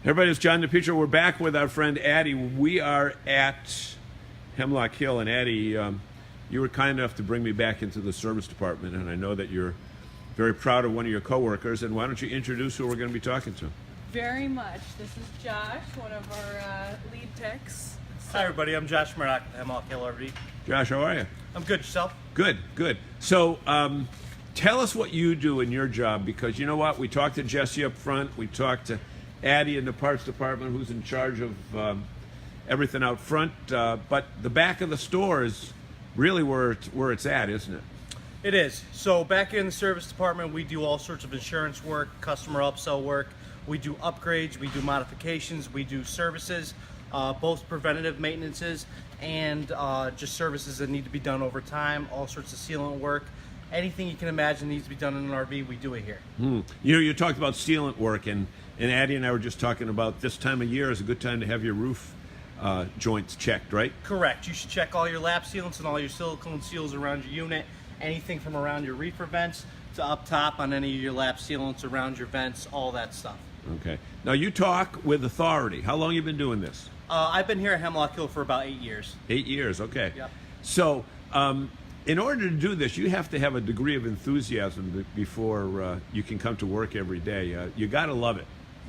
Everybody, it's John DePietro. We're back with our friend Addie. We are at Hemlock Hill, and Addie, you were kind enough to bring me back into the service department, and I know that you're very proud of one of your coworkers. And why don't you introduce who we're going to be talking to? Very much. This is Josh, one of our lead techs. Hi everybody, I'm Josh Murdoch with Hemlock Hill RV. Josh, how are you? I'm good, yourself? Good, good. So tell us what you do in your job, because you know what? We talked to Jesse up front. We talked to Addie in the parts department, who's in charge of everything out front. But the back of the store is really where it's at, isn't it? It is. So back in the service department, we do all sorts of insurance work, customer upsell work. We do upgrades, we do modifications, we do services, both preventative maintenances and just services that need to be done over time, all sorts of sealant work. Anything you can imagine needs to be done in an RV, we do it here. You know, you talked about sealant work, and Addie and I were just talking about this time of year is a good time to have your roof joints checked, right? Correct. You should check all your lap sealants and all your silicone seals around your unit, anything from around your reefer vents to up top on any of your lap sealants around your vents, all that stuff. Okay. Now, you talk with authority. How long have you been doing this? I've been here at Hemlock Hill for about 8 years. 8 years, okay. Yep. So, in order to do this, you have to have a degree of enthusiasm before you can come to work every day. You got to love it.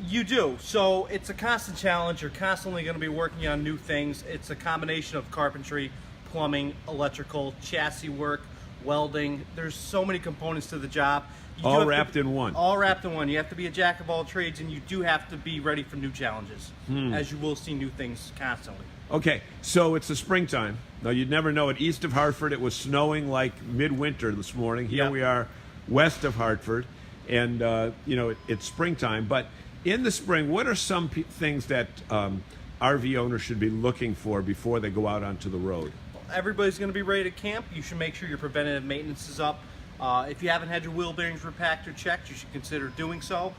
You do. So it's a constant challenge. You're constantly going to be working on new things. It's a combination of carpentry, plumbing, electrical, chassis work, welding. There's so many components to the job. All wrapped in one. All wrapped in one. You have to be a jack of all trades, and you do have to be ready for new challenges, as you will see new things constantly. Okay, so it's the springtime. Now, you'd never know it. East of Hartford, it was snowing like midwinter this morning. Here Yep. we are west of Hartford, and, you know, it's springtime. But in the spring, what are some things that RV owners should be looking for before they go out onto the road? Everybody's going to be ready to camp. You should make sure your preventative maintenance is up. If you haven't had your wheel bearings repacked or checked, you should consider doing so.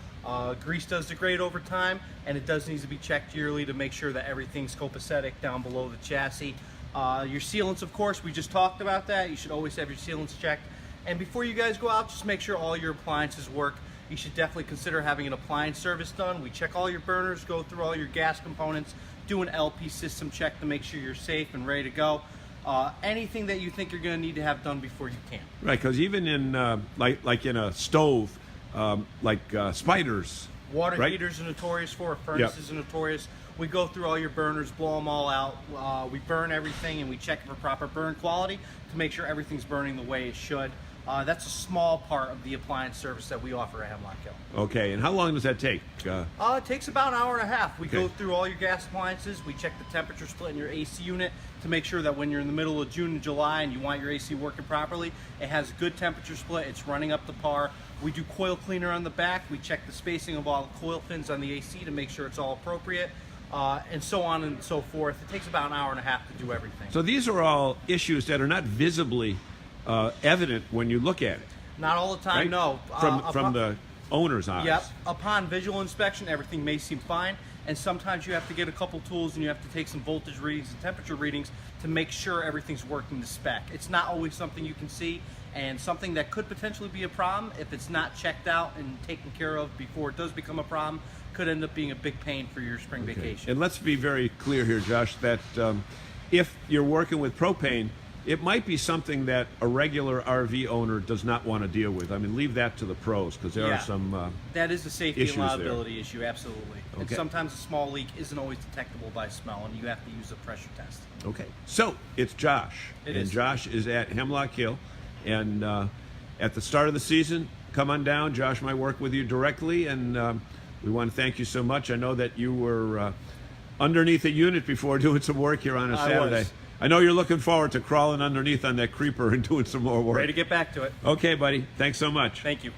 Grease does degrade over time, and it does need to be checked yearly to make sure that everything's copacetic down below the chassis. Your sealants, of course, we just talked about that. You should always have your sealants checked. And before you guys go out, just make sure all your appliances work. You should definitely consider having an appliance service done. We check all your burners, go through all your gas components, do an LP system check to make sure you're safe and ready to go. Anything that you think you're going to need to have done before you camp. Right, because even in, like in a stove, spiders. Water right? heaters are notorious for, furnaces are notorious. We go through all your burners, blow them all out. We burn everything, and we check for proper burn quality to make sure everything's burning the way it should. That's a small part of the appliance service that we offer at Hemlock Hill. Okay, and how long does that take? It takes about an hour and a half. We Okay. go through all your gas appliances. We check the temperature split in your AC unit to make sure that when you're in the middle of June and July and you want your AC working properly, it has a good temperature split. It's running up to par. We do coil cleaner on the back. We check the spacing of all the coil fins on the AC to make sure it's all appropriate, and so on and so forth. It takes about an hour and a half to do everything. So these are all issues that are not visibly evident when you look at it. Not all the time, right? no. From the owner's eyes. Yep. Upon visual inspection, everything may seem fine, and sometimes you have to get a couple tools and you have to take some voltage readings and temperature readings to make sure everything's working to spec. It's not always something you can see, and something that could potentially be a problem if it's not checked out and taken care of before it does become a problem could end up being a big pain for your spring vacation. And let's be very clear here, Josh, that if you're working with propane, it might be something that a regular RV owner does not want to deal with. I mean, leave that to the pros, because there are some that is a safety issues and liability issue, absolutely. And Okay. sometimes a small leak isn't always detectable by smell, and you have to use a pressure test. Okay, so it's Josh. It and is. Josh is at Hemlock Hill. And at the start of the season, come on down. Josh might work with you directly, and we want to thank you so much. I know that you were underneath a unit before doing some work here on a Saturday. was. I know you're looking forward to crawling underneath on that creeper and doing some more work. Ready to get back to it. Okay, buddy. Thanks so much. Thank you.